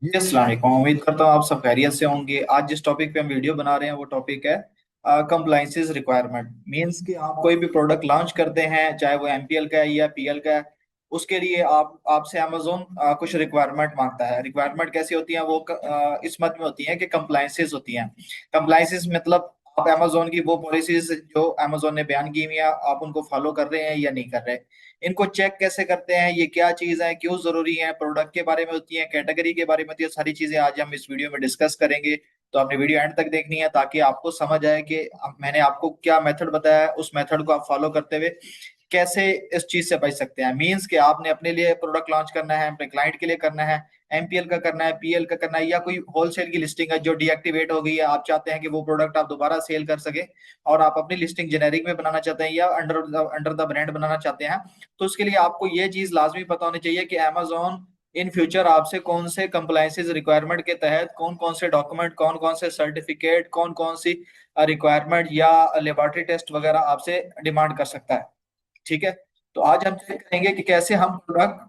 जी अस्सलाम वालेकुम। उम्मीद करता हूँ आप सब खैरियत से होंगे। आज जिस टॉपिक पे हम वीडियो बना रहे हैं वो टॉपिक है कंप्लाइंसेस रिक्वायरमेंट। मींस कि आप कोई भी प्रोडक्ट लॉन्च करते हैं, चाहे वो एमपीएल का है या पीएल का है, उसके लिए आप आपसे अमेजोन कुछ रिक्वायरमेंट मांगता है। रिक्वायरमेंट कैसी होती है? वो इस मत में होती है कि कंप्लाइंसेस होती हैं। कंप्लाइंसेस मतलब आप अमेजोन की वो पॉलिसीज जो अमेजोन ने बयान की हुई है, आप उनको फॉलो कर रहे हैं या नहीं कर रहे। इनको चेक कैसे करते हैं, ये क्या चीज है, क्यों जरूरी है, प्रोडक्ट के बारे में होती है, कैटेगरी के बारे में होती है, सारी चीजें आज हम इस वीडियो में डिस्कस करेंगे। तो आपने वीडियो एंड तक देखनी है ताकि आपको समझ आए कि मैंने आपको क्या मेथड बताया है, उस मेथड को आप फॉलो करते हुए कैसे इस चीज से बच सकते हैं। मींस कि आपने अपने लिए प्रोडक्ट लॉन्च करना है, अपने क्लाइंट के लिए करना है, एमपीएल का करना है, पीएल का करना है, या कोई होलसेल की लिस्टिंग है जो डीएक्टिवेट हो गई है, आप चाहते हैं कि वो प्रोडक्ट आप दोबारा सेल कर सके और आप अपनी लिस्टिंग जेनेरिक में बनाना चाहते हैं या अंडर द ब्रांड बनाना चाहते हैं। तो उसके लिए आपको ये चीज लाजमी पता होनी चाहिए कि अमेजोन इन फ्यूचर आपसे कौन से कंप्लायंसेस रिक्वायरमेंट के तहत कौन कौन से डॉक्यूमेंट, कौन कौन से सर्टिफिकेट, कौन कौन सी रिक्वायरमेंट या लेबोरेटरी टेस्ट वगैरह आपसे डिमांड कर सकता है। ठीक है। तो आज हम चेक करेंगे कि कैसे हम प्रोडक्ट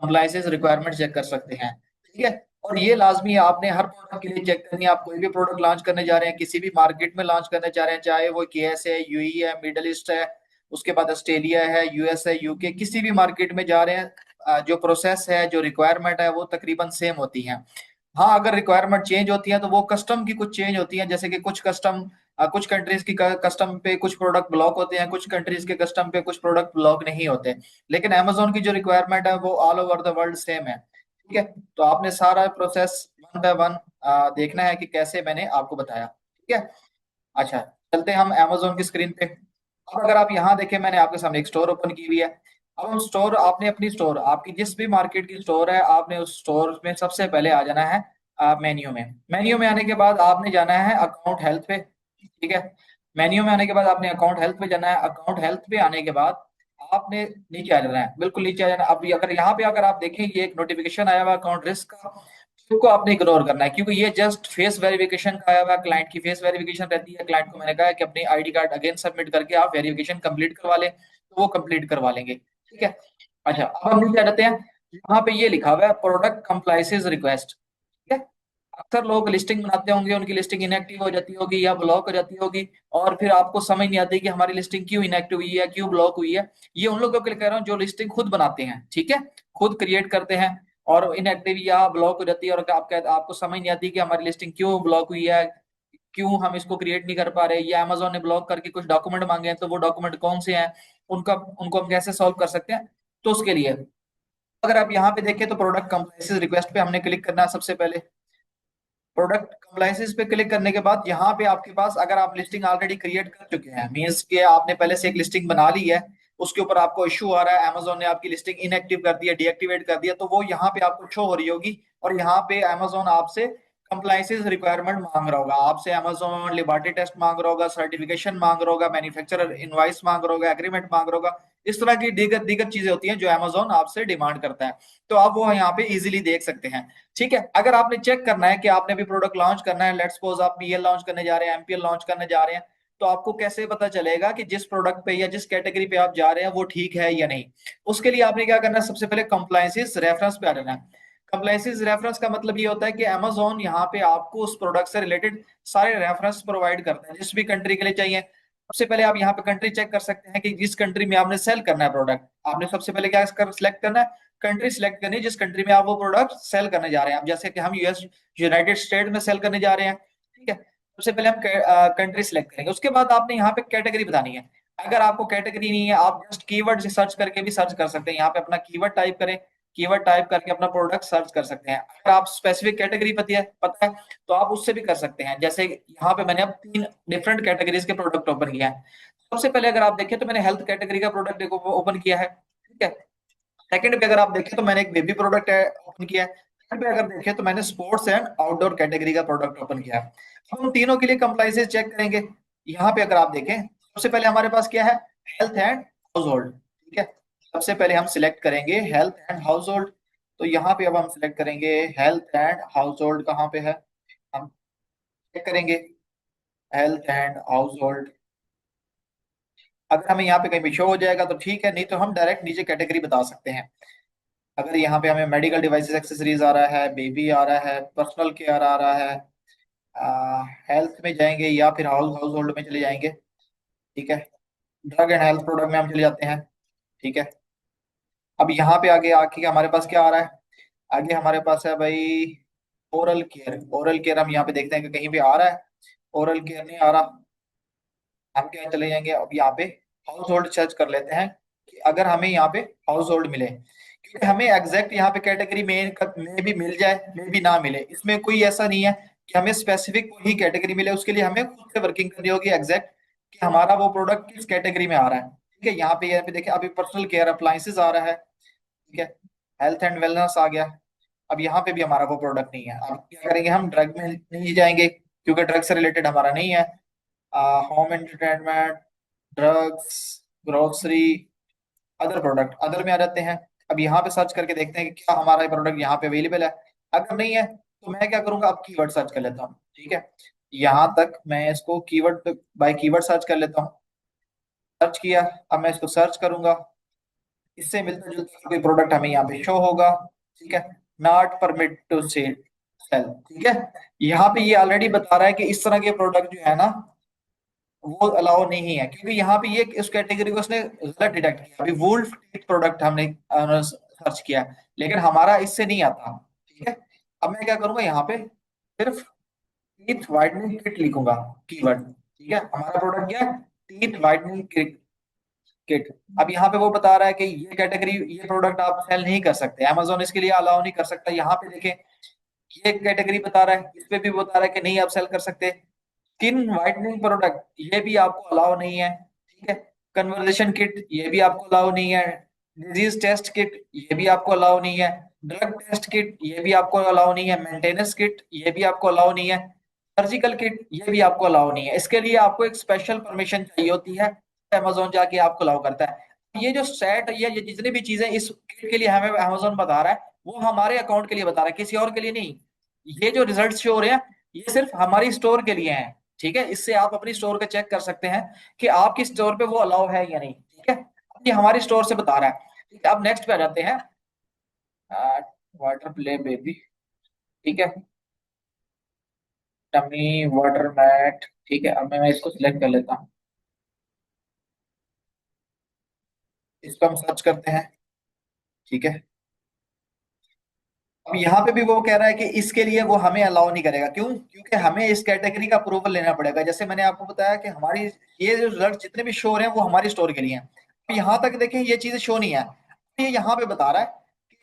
कंप्लायंसेस रिक्वायरमेंट चेक कर सकते हैं। ठीक है। और ये लाजमी है, आपने हर प्रोडक्ट के लिए चेक करनी है। आप कोई भी प्रोडक्ट लॉन्च करने जा रहे हैं, किसी भी मार्केट में लॉन्च करने जा रहे हैं, चाहे वो केएस है, यूई है, मिडल ईस्ट है, उसके बाद ऑस्ट्रेलिया है, यूएस है, यूके, किसी भी मार्केट में जा रहे हैं, जो प्रोसेस है, जो रिक्वायरमेंट है, वो तकरीबन सेम होती है। हाँ, अगर रिक्वायरमेंट चेंज होती है तो वो कस्टम की कुछ चेंज होती है, जैसे कि कुछ कस्टम, कुछ कंट्रीज की कस्टम पे कुछ प्रोडक्ट ब्लॉक होते हैं, कुछ कंट्रीज के कस्टम पे कुछ प्रोडक्ट ब्लॉक नहीं होते। लेकिन अमेजोन की जो रिक्वायरमेंट है वो all over the world same है। ठीक है। तो आपने सारा प्रोसेस वन बाय वन देखना है कि कैसे मैंने आपको बताया। ठीक है। अच्छा, चलते हैं हम अमेजोन की स्क्रीन पे। अब अगर आप यहाँ देखें, मैंने आपके सामने एक स्टोर ओपन की हुई है। अब हम स्टोर, आपने अपनी स्टोर, आपकी जिस भी मार्केट की स्टोर है, आपने उस स्टोर में सबसे पहले आ जाना है मेन्यू में। मेन्यू में आने के बाद आपने जाना है अकाउंट हेल्थ पे। ठीक है। मेन्यू में आने के बाद आपने अकाउंट हेल्थ पे जाना है। अकाउंट हेल्थ पे आने के बाद आपने नीचे आ जाना है, बिल्कुल नीचे आ जाना है। अब अगर यहाँ पे अगर आप देखें, ये एक नोटिफिकेशन आया हुआ अकाउंट रिस्क का, उसको आपने इग्नोर करना है क्योंकि ये जस्ट फेस वेरिफिकेशन का आया हुआ। क्लाइंट की फेस वेरिफिकेशन रहती है। क्लाइंट को मैंने कहा है कि अपनी आईडी कार्ड अगेन सबमिट करके आप वेरिफिकेशन कंप्लीट करवा लें, तो वो कंप्लीट करवा लेंगे। ठीक है। अच्छा, अब हम नीचे आ जाते हैं। यहाँ पे ये लिखा हुआ है प्रोडक्ट कंप्लाइंसेस रिक्वेस्ट। ठीक है। अक्सर लोग लिस्टिंग बनाते होंगे, उनकी लिस्टिंग इनएक्टिव हो जाती होगी या ब्लॉक हो जाती होगी, और फिर आपको समझ नहीं आती कि हमारी लिस्टिंग क्यों इनएक्टिव हुई है, क्यों ब्लॉक हुई है। ये उन लोगों के लिए कह रहा हूँ जो लिस्टिंग खुद बनाते हैं। ठीक है। खुद क्रिएट करते हैं और इनएक्टिव या ब्लॉक हो जाती है, और आपको समझ नहीं आती कि हमारी लिस्टिंग क्यों ब्लॉक हुई है, क्यों हम इसको क्रिएट नहीं कर पा रहे, या अमेजोन ने ब्लॉक करके कुछ डॉक्यूमेंट मांगे हैं, तो वो डॉक्यूमेंट कौन से हैं, उनका उनको हम कैसे सॉल्व कर सकते हैं। तो उसके लिए अगर आप यहाँ पे देखें तो प्रोडक्ट कंप्लायंसेस रिक्वेस्ट पे हमने क्लिक करना है सबसे पहले। प्रोडक्ट कंप्लायंसेस पे क्लिक करने के बाद यहाँ पे आपके पास, अगर आप लिस्टिंग ऑलरेडी क्रिएट कर चुके हैं, मींस के आपने पहले से एक लिस्टिंग बना ली है, उसके ऊपर आपको इशू आ रहा है, अमेजोन ने आपकी लिस्टिंग इनएक्टिव कर दिया, डीएक्टिवेट कर दिया, तो वो यहाँ पे आपको शो हो रही होगी। और यहाँ पे अमेजोन आपसे कंप्लायंसेस रिक्वायरमेंट मांग रहा होगा, आपसे अमेजोन लिबर्टी टेस्ट मांग रहा होगा, सर्टिफिकेशन मांग रहा होगा, मैन्युफैक्चरर इनवॉइस मांग रहा होगा, एग्रीमेंट मांग रहा होगा। इस तरह की दीगर दीगर चीजें होती हैं जो अमेजोन आपसे डिमांड करता है। तो आप वो यहाँ पे इजीली देख सकते हैं। ठीक है। अगर आपने चेक करना है कि आपने भी प्रोडक्ट लॉन्च करना है, लेट्स सपोज आप पीएल लॉन्च करने जा रहे हैं, एमपीएल लॉन्च करने जा रहे हैं, तो आपको कैसे पता चलेगा कि जिस प्रोडक्ट पे या जिस कैटेगरी पे आप जा रहे हैं वो ठीक है या नहीं। उसके लिए आपने क्या करना है, सबसे पहले कंप्लायंसेस रेफरेंस पे आ जाना है। कंप्लायंसेस रेफरेंस का मतलब ये होता है कि अमेजोन यहाँ पे आपको उस प्रोडक्ट से रिलेटेड सारे रेफरेंस प्रोवाइड करता है, जिस भी कंट्री के लिए चाहिए। सबसे पहले आप यहाँ पे कंट्री चेक कर सकते हैं कि जिस कंट्री में आपने सेल करना है प्रोडक्ट, आपने सबसे पहले क्या सिलेक्ट करना है, कंट्री सिलेक्ट करनी है जिस कंट्री में आप वो प्रोडक्ट सेल करने जा रहे हैं। अब जैसे कि हम यूएस, यूनाइटेड स्टेट में सेल करने जा रहे हैं। ठीक है। सबसे पहले हम कंट्री सिलेक्ट करेंगे, उसके बाद आपने यहाँ पे कैटेगरी बतानी है। अगर आपको कैटेगरी नहीं है, आप जस्ट कीवर्ड से सर्च करके भी सर्च कर सकते हैं। यहाँ पे अपना कीवर्ड टाइप करें, कीवर्ड टाइप करके अपना प्रोडक्ट सर्च कर सकते हैं। अगर आप स्पेसिफिक कैटेगरी पता है तो आप उससे भी कर सकते हैं। जैसे यहाँ पे मैंने अब 3 डिफरेंट कैटेगरीज के प्रोडक्ट ओपन किया है। सबसे पहले अगर आप देखें तो मैंने हेल्थ कैटेगरी का प्रोडक्ट ओपन किया है। ठीक है। सेकंड पे अगर आप देखें तो मैंने एक बेबी प्रोडक्ट ओपन किया है। थर्ड पे अगर देखें तो मैंने स्पोर्ट्स एंड आउटडोर कैटेगरी का प्रोडक्ट ओपन किया है। अब हम तीनों के लिए कंप्लाइंसेस चेक करेंगे। यहाँ पे अगर आप देखें, सबसे पहले हमारे पास क्या है, हेल्थ एंड हाउस होल्ड। ठीक है। सबसे पहले हम सिलेक्ट करेंगे हेल्थ एंड हाउस होल्ड। तो यहाँ पे अब हम सिलेक्ट करेंगे हेल्थ एंड हाउस होल्ड, कहाँ पे है, हम चेक करेंगे हेल्थ एंड हाउस होल्ड। अगर हमें यहाँ पे कहीं भी शो हो जाएगा तो ठीक है, नहीं तो हम डायरेक्ट नीचे कैटेगरी बता सकते हैं। अगर यहाँ पे हमें मेडिकल डिवाइसेस एक्सेसरीज आ रहा है, बेबी आ रहा है, पर्सनल केयर आ रहा है, हेल्थ में जाएंगे या फिर हाउस होल्ड में चले जाएंगे। ठीक है, ड्रग एंड हेल्थ प्रोडक्ट में हम चले जाते हैं। ठीक है, अब यहाँ पे आगे आके हमारे पास क्या आ रहा है? आगे हमारे पास है भाई ओरल केयर। ओरल केयर हम यहाँ पे देखते हैं कि कहीं पे आ रहा है? ओरल केयर नहीं आ रहा। हम क्या चले जाएंगे अब यहाँ पे हाउस होल्ड सर्च कर लेते हैं कि अगर हमें यहाँ पे हाउस होल्ड मिले, क्योंकि हमें एग्जैक्ट यहाँ पे कैटेगरी में भी मिल जाए में भी ना मिले, इसमें कोई ऐसा नहीं है कि हमें स्पेसिफिक वही कैटेगरी मिले। उसके लिए हमें खुद से वर्किंग करनी होगी एग्जैक्ट कि हमारा वो प्रोडक्ट किस कैटेगरी में आ रहा है। ठीक है, यहाँ पे देखिए अभी पर्सनल केयर अप्लायंसेस आ रहा है। ठीक है, हेल्थ एंड वेलनेस आ गया। अब यहाँ पे भी हमारा वो प्रोडक्ट नहीं है। अब क्या करेंगे? हम ड्रग में नहीं जाएंगे क्योंकि ड्रग से रिलेटेड हमारा नहीं है। Home entertainment, drugs, grocery, other product, other में आ जाते हैं। अब यहाँ पे सर्च करके देखते हैं कि क्या हमारा प्रोडक्ट यहाँ पे अवेलेबल है। अगर नहीं है तो मैं क्या करूंगा? अब कीवर्ड सर्च कर लेता हूँ। ठीक है, यहाँ तक मैं इसको कीवर्ड बाय कीवर्ड सर्च कर लेता हूँ। सर्च किया, अब मैं इसको सर्च करूंगा, इससे मिलता जुलता कोई प्रोडक्ट हमें यहाँ पे शो होगा। ठीक है, not permit to sell sell. ठीक है, यहाँ पे ये ऑलरेडी बता रहा है कि इस तरह के प्रोडक्ट जो है ना वो अलाउ नहीं है, क्योंकि यहाँ पे ये इस कैटेगरी को उसने गलत डिटेक्ट किया। अभी वुल्फ टीथ प्रोडक्ट हमने सर्च किया, लेकिन हमारा इससे नहीं आता। ठीक है, अब मैं क्या करूंगा? यहाँ पे सिर्फ टीथ वाइटनिंग किट लिखूंगा, कीवर्ड। ठीक है, हमारा प्रोडक्ट क्या है? Teeth whitening kit. अब यहाँ पे वो बता रहा है कि ये कैटेगरी, ये प्रोडक्ट आप सेल नहीं कर सकते, अमेजोन इसके लिए अलाउ नहीं कर सकता। यहाँ पे देखें, ये कैटेगरी बता रहा है, इस पे भी बता रहा है कि नहीं आप सेल कर सकते। स्किन वाइटनिंग प्रोडक्ट ये भी आपको अलाउ नहीं है। ठीक है, कन्वर्जेशन किट ये भी आपको अलाउ नहीं है। डिजीज टेस्ट किट ये भी आपको अलाउ नहीं है। ड्रग टेस्ट किट ये भी आपको अलाउ नहीं है। मेंटेनेंस किट ये भी आपको अलाउ नहीं है। सर्जिकल किट ये भी आपको अलाउ नहीं है। इसके लिए आपको एक स्पेशल परमिशन चाहिए होती है, अमेजोन जाके आपको अलाउ करता है। ये जो सेट है, ये जितनी भी चीजें इस किट के लिए हमें अमेजोन बता रहा है वो हमारे अकाउंट के लिए बता रहा है, किसी और के लिए नहीं। ये जो रिजल्ट शो हो रहे हैं ये सिर्फ हमारी स्टोर के लिए हैं। ठीक है, इससे आप अपनी स्टोर का चेक कर सकते हैं कि आपकी स्टोर पे वो अलाउ है या नहीं। ठीक है, ये हमारी स्टोर से बता रहा है। ठीक है, अब नेक्स्ट पे आ जाते हैं। Water play baby. ठीक है, टमी वाटर मैट। ठीक है, अब मैं इसको सिलेक्ट कर लेता हूँ। इसको हम सर्च करते हैं। ठीक है, अब यहाँ पे भी वो कह रहा है कि इसके लिए वो हमें अलाउ नहीं करेगा। क्यों? क्योंकि हमें इस कैटेगरी का अप्रूवल लेना पड़ेगा। जैसे मैंने आपको बताया कि हमारी ये जो रिजल्ट जितने भी शो हो रहे हैं वो हमारी स्टोर के लिए हैं। अब यहाँ तक देखें ये चीजें शो नहीं है। ये यहाँ पे बता रहा है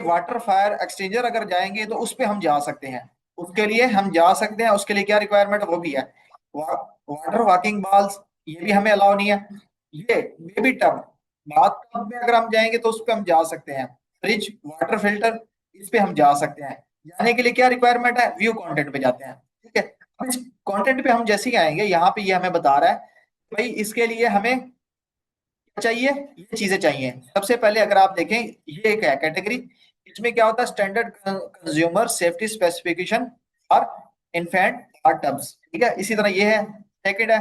कि वाटर फायर एक्सचेंजर अगर जाएंगे तो उस पे हम जा सकते हैं। उसके लिए हम जा सकते हैं। उसके लिए क्या रिक्वायरमेंट वो भी है। वाटर वॉकिंग बॉल्स ये भी हमें अलाउ नहीं है। ये बेबी टब, बाथ टब में अगर हम जाएंगे तो उस पे हम जा सकते हैं। फ्रिज वाटर फिल्टर इस पे हम जा सकते हैं। जाने के लिए क्या रिक्वायरमेंट है? व्यू कंटेंट पे जाते हैं। ठीक है, अब इस कंटेंट पे हम जैसे ही आएंगे यहाँ पे ये हमें बता रहा है भाई इसके लिए हमें क्या चाहिए? ये चीजें चाहिए। सबसे पहले अगर आप देखें ये एक है कैटेगरी, इसमें क्या होता है? स्टैंडर्ड कंज्यूमर सेफ्टी स्पेसिफिकेशन और इन्फेंट बाथ टब्स। ठीक है, इसी तरह ये है। सेकंड है,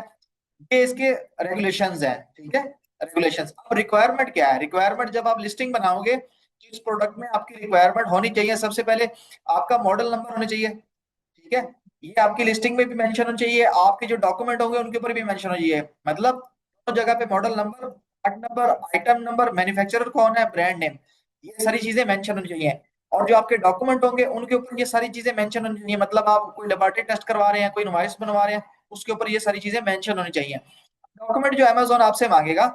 ये इसके रेगुलेशंस हैं। ठीक है, रेगुलेशंस। अब रिक्वायरमेंट क्या है? रिक्वायरमेंट जब आप लिस्टिंग बनाओगे तो इस प्रोडक्ट में आपकी रिक्वायरमेंट होनी चाहिए सबसे पहले आपका मॉडल नंबर होना चाहिए। ठीक है, ये आपकी लिस्टिंग में भी मेंशन होना चाहिए, आपके जो डॉक्यूमेंट होंगे उनके ऊपर भी मेंशन होना चाहिए। मतलब दोनों जगह पे model number, part number, item number, manufacturer कौन है, ब्रांड नेम, ये सारी चीजें मेंशन होनी चाहिए। और जो आपके डॉक्यूमेंट होंगे उनके ऊपर ये सारी चीजें मेंशन होनी चाहिए। मतलब आप कोई लेबोरेटरी टेस्ट करवा रहे हैं, कोई इनवॉइस बनवा रहे हैं, उसके ऊपर ये सारी चीजें मेंशन होनी चाहिए। डॉक्यूमेंट जो अमेजोन आपसे मांगेगा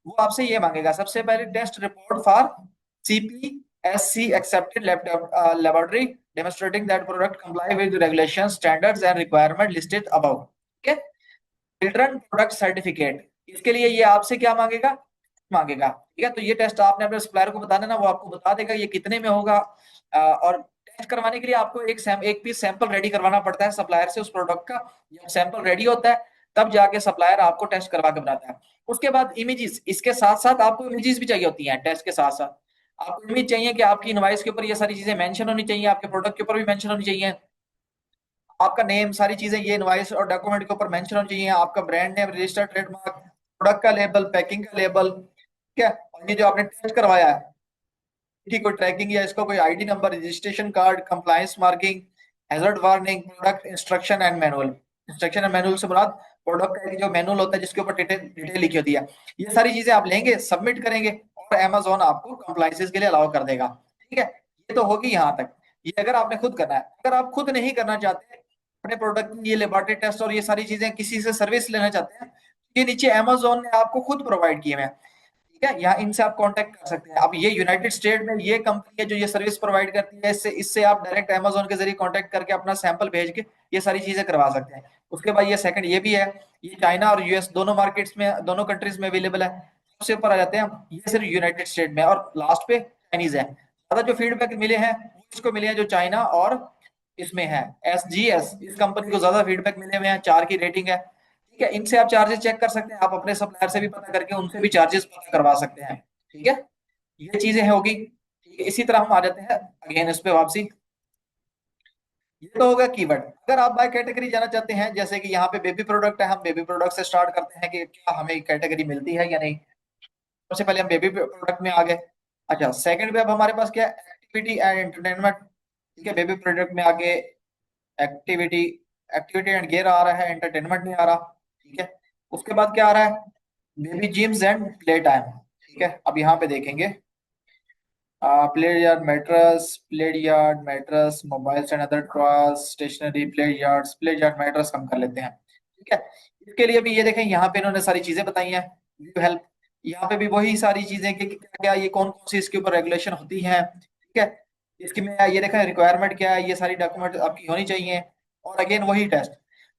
वो आपसे ये मांगेगा सबसे पहले test report for CPSC accepted laboratory demonstrating that product comply with regulations, standards and requirement listed above. ठीक है, चिल्ड्रन प्रोडक्ट सर्टिफिकेट, इसके लिए ये आपसे क्या मांगेगा? मांगेगा। ठीक है, तो ये टेस्ट आपने अपने सप्लायर को बताना ना, वो आपको बता देगा ये कितने में होगा। और टेस्ट करवाने के लिए आपको एक पीस सैंपल रेडी करवाना पड़ता है सप्लायर से उस प्रोडक्ट का। जब सैंपल रेडी होता है तब जाके सप्लायर आपको टेस्ट करवा के बनाता है। उसके बाद इमेजेस, इसके साथ साथ आपको इमेजेस भी चाहिए होती हैं टेस्ट के साथ साथ। आपको इमेज चाहिए कि आपकी इनवॉइस के ऊपर ये सारी चीजें मेंशन होनी चाहिए, आपके प्रोडक्ट के ऊपर भी मेंशन होनी चाहिए, आपका नेम, सारी चीजें ये इनवॉइस और डॉक्यूमेंट के ऊपर मेंशन होनी चाहिए, आपका brand name, registered trademark, product का लेबल, पैकिंग का लेबल। ठीक है, और ये जो आपने टेस्ट करवाया है ठीक, कोई ट्रैकिंग या इसका कोई ID number, registration card, compliance marking, hazard warning, product instruction and manual. Instruction and manual से मुराद प्रोडक्ट का जो मैनुअल होता है जिसके ऊपर डिटेल डिटेल लिखी होती है। ये सारी चीजें आप लेंगे, सबमिट करेंगे और अमेजोन आपको कंप्लायंसेस के लिए अलाउ कर देगा। ठीक है, ये तो होगी यहाँ तक। ये अगर आपने खुद करना है। अगर आप खुद नहीं करना चाहते अपने प्रोडक्ट की ये लेबोरेटरी टेस्ट और ये सारी चीजें, किसी से सर्विस लेना चाहते हैं, ये नीचे अमेजोन ने आपको खुद प्रोवाइड किए हैं। ठीक है, यहाँ इनसे आप कांटेक्ट कर सकते हैं। अब ये यूनाइटेड स्टेट में ये कंपनी है जो ये सर्विस प्रोवाइड करती है, इससे इससे आप डायरेक्ट अमेजोन के जरिए कांटेक्ट करके अपना सैंपल भेज के ये सारी चीजें करवा सकते हैं। उसके बाद ये सेकंड ये भी है, ये चाइना और यूएस दोनों मार्केट्स में, दोनों कंट्रीज में अवेलेबल है। सबसे ऊपर आ जाते हैं हम, ये सिर्फ यूनाइटेड स्टेट में, और लास्ट पे चाइनीज है। ज्यादा जो फीडबैक मिले हैं वो इसको मिले हैं जो चाइना और इसमें है SGS, इस कंपनी को ज्यादा फीडबैक मिले हुए हैं, 4 की रेटिंग है। ठीक है, इनसे आप चार्जेस चेक कर सकते हैं, आप अपने सप्लायर से भी पता करके उनसे भी चार्जेस पता करवा सकते हैं। ठीक है, ये चीजें होगी। ठीक है, इसी तरह हम आ जाते हैं अगेन इस पे वापसी। ये तो होगा कीवर्ड। अगर आप बाय कैटेगरी जाना चाहते हैं, जैसे कि यहाँ पे बेबी प्रोडक्ट है, हम बेबी प्रोडक्ट से स्टार्ट करते हैं कि क्या हमें कैटेगरी मिलती है या नहीं। सबसे पहले हम बेबी प्रोडक्ट में आ गए। अच्छा, सेकंड पे अब हमारे पास क्या है, एक्टिविटी एंड एंटरटेनमेंट। ठीक है, बेबी प्रोडक्ट में आगे एक्टिविटी, एक्टिविटी एंड गेयर आ रहा है, एंटरटेनमेंट नहीं आ रहा। ठीक है, उसके बाद क्या आ रहा है, baby gyms and play time. ठीक है, अब यहाँ पे देखेंगे play yard mattress, mobiles and other toys, stationery, play yard mattress हम कर लेते हैं। ठीक है, इसके लिए भी ये देखें यहाँ पे इन्होंने सारी चीजें बताई हैं। व्यू हेल्प, यहाँ पे भी वही सारी चीजें कि क्या क्या ये कौन कौन सी इसके ऊपर रेगुलेशन होती हैं। ठीक है, इसकी में ये देखें रिक्वायरमेंट क्या है, ये सारी डॉक्यूमेंट आपकी होनी चाहिए। और अगेन वही टेस्ट,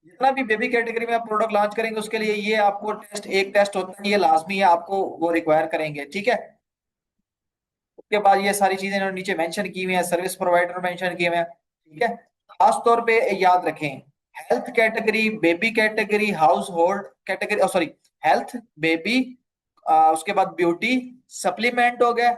जितना भी बेबी कैटेगरी में आप प्रोडक्ट लॉन्च करेंगे उसके लिए ये आपको टेस्ट, एक टेस्ट होता है, ये लाजमी है, आपको वो रिक्वायर करेंगे। ठीक है, उसके बाद ये सारी चीजें इन्होंने नीचे मेंशन की हुई है, सर्विस प्रोवाइडर मेंशन किए हुए हैं। ठीक है, खास तौर पे याद रखें, health category, baby category, house hold category, sorry, health, baby, उसके बाद ब्यूटी, सप्लीमेंट हो गया,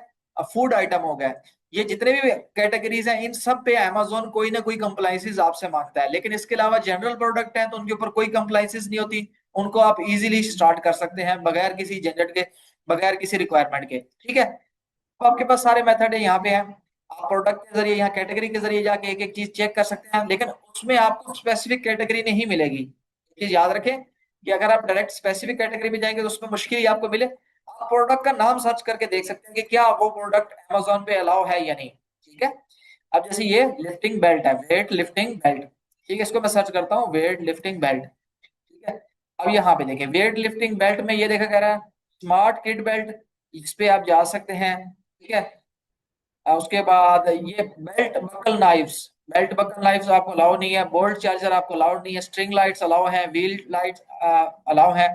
फूड आइटम हो गया, ये जितने भी कैटेगरीज हैं इन सब पे अमेजोन कोई ना कोई कंप्लाइंसेस आपसे मांगता है। लेकिन इसके अलावा जनरल प्रोडक्ट हैं तो उनके ऊपर कोई कंप्लाइंसेस नहीं होती, उनको आप इजीली स्टार्ट कर सकते हैं बगैर किसी झंझट के, बगैर किसी रिक्वायरमेंट के। ठीक है, तो आपके पास सारे मेथड है यहाँ पे हैं। आप प्रोडक्ट के जरिए, यहाँ कैटेगरी के जरिए जाके एक एक चीज चेक कर सकते हैं, लेकिन उसमें आपको स्पेसिफिक कैटेगरी नहीं मिलेगी। ये चीज याद रखें कि अगर आप डायरेक्ट स्पेसिफिक कैटेगरी में जाएंगे तो उसमें मुश्किल ही आपको मिले। आप प्रोडक्ट का नाम सर्च करके देख सकते हैं कि क्या वो प्रोडक्ट अमेजोन पे अलाउ है या नहीं। ठीक है, अब जैसे ये लिफ्टिंग बेल्ट है, वेट लिफ्टिंग बेल्ट। ठीक है, इसको मैं सर्च करता हूँ, वेट लिफ्टिंग बेल्ट। ठीक है, अब यहाँ पे देखें वेट लिफ्टिंग बेल्ट में ये देखा कह रहा है स्मार्ट किड बेल्ट, इस पे आप जा सकते हैं। ठीक है, उसके बाद ये belt buckle knives, belt buckle knives आपको अलाउ नहीं है, बोल्ट चार्जर आपको अलाउड नहीं है, स्ट्रिंग लाइट्स अलाउ है, व्हील लाइट्स अलाउ है,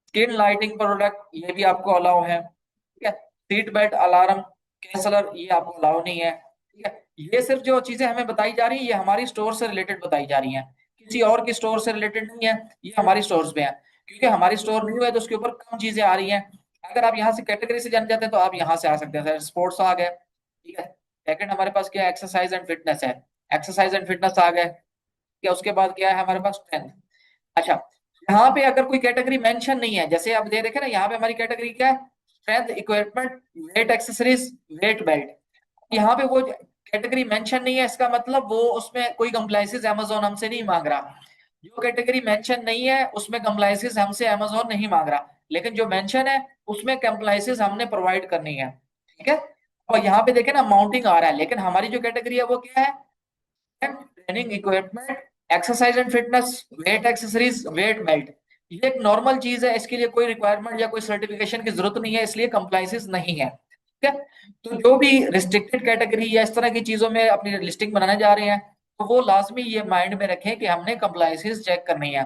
स्किन लाइटिंग प्रोडक्ट ये भी आपको अलाउ है। ठीक है, सीट बेल्ट अलार्म कैंसलर ये आपको अलाउ नहीं है। ठीक है, ये सिर्फ जो चीजें हमें बताई जा रही है ये हमारी स्टोर से रिलेटेड बताई जा रही हैं, किसी और की स्टोर से रिलेटेड नहीं है, ये हमारी स्टोर्स पे है। क्योंकि हमारी स्टोर न्यू है तो उसके ऊपर कम चीजें आ रही हैं। अगर आप यहाँ से कैटेगरी से जान जाते हैं तो आप यहाँ से आ सकते हैं, स्पोर्ट्स आ गए। ठीक है, सेकंड हमारे पास क्या है, एक्सरसाइज एंड फिटनेस है, एक्सरसाइज एंड फिटनेस आ गए। क्या उसके बाद क्या है हमारे पास, स्ट्रेंथ। अच्छा, यहाँ पे अगर कोई कैटेगरी मेंशन नहीं है, जैसे आप दे रखे ना यहाँ पे हमारी कैटेगरी क्या है, strength equipment weight accessories weight belt, यहाँ पे वो कैटेगरी मेंशन नहीं है, इसका मतलब वो उसमें कोई कंप्लाइंसेस अमेजोन हमसे नहीं मांग रहा। जो कैटेगरी मेंशन नहीं है उसमें कंप्लाइंसेस हमसे अमेजोन नहीं मांग रहा, लेकिन जो मेंशन है उसमें कंप्लाइंसेस हमने प्रोवाइड करनी है। ठीक है, और यहाँ पे देखे ना माउंटिंग आ रहा है, लेकिन हमारी जो कैटेगरी है वो क्या है, training equipment, exercise and fitness, weight accessories, weight belt. ये एक नॉर्मल चीज है, इसके लिए कोई रिक्वायरमेंट या कोई सर्टिफिकेशन की जरूरत नहीं है, इसलिए कंप्लाइंसेस नहीं है। ठीक है, तो जो भी रिस्ट्रिक्टेड कैटेगरी या इस तरह की चीजों में अपनी लिस्टिंग बनाने जा रहे हैं तो वो लाजमी ये माइंड में रखें कि हमने कंप्लाइंसेस चेक करनी है।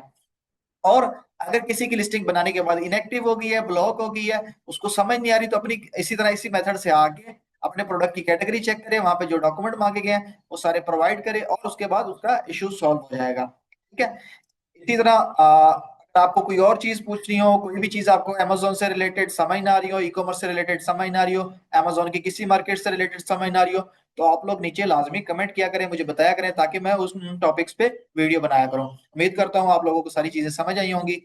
और अगर किसी की लिस्टिंग बनाने के बाद इनएक्टिव हो गई है, ब्लॉक हो गई है, उसको समझ नहीं आ रही, तो अपनी इसी तरह इसी मेथड से आके अपने प्रोडक्ट की कैटेगरी चेक करें, वहां पे जो डॉक्यूमेंट मांगे गए हैं वो सारे प्रोवाइड करें और उसके बाद उसका इश्यू सॉल्व हो जाएगा। ठीक है, इसी तरह अगर आपको कोई और चीज पूछनी हो, कोई भी चीज आपको अमेजोन से रिलेटेड समझ ना आ रही हो, ई कॉमर्स से रिलेटेड समझ ना आ रही हो, अमेजोन की किसी मार्केट से रिलेटेड समझ ना आ रही हो, तो आप लोग नीचे लाजमी कमेंट किया करें, मुझे बताया करें, ताकि मैं उस टॉपिक्स पे वीडियो बनाया करूं। उम्मीद करता हूँ आप लोगों को सारी चीजें समझ आई होंगी।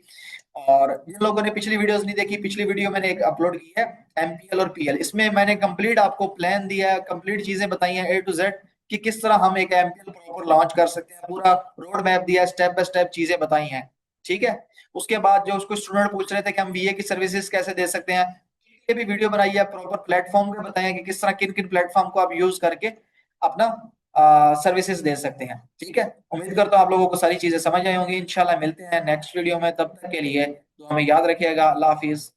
और जिन लोगों ने पिछली वीडियोस नहीं देखी, पिछली वीडियो मैंने एक अपलोड की है एमपीएल और पीएल, इसमें मैंने कंप्लीट आपको प्लान दिया है, कंप्लीट चीजें बताई हैं A to Z कि किस तरह हम एक एमपीएल प्रॉपर लॉन्च कर सकते हैं, पूरा रोड मैप दिया, स्टेप बाय स्टेप चीजें बताई हैं। ठीक है। उसके बाद जो उसको स्टूडेंट पूछ रहे थे कि हम वीए की सर्विसेज कैसे दे सकते हैं, ये भी वीडियो बनाई है, प्रॉपर प्लेटफॉर्म के बताया कि किस तरह किन किन प्लेटफॉर्म को आप यूज करके अपना सर्विसेज दे सकते हैं। ठीक है। उम्मीद करता हूँ आप लोगों को सारी चीजें समझ आई होंगी। इंशाल्लाह मिलते हैं नेक्स्ट वीडियो में, तब तक के लिए तो हमें याद रखिएगा। अल्लाह हाफिज।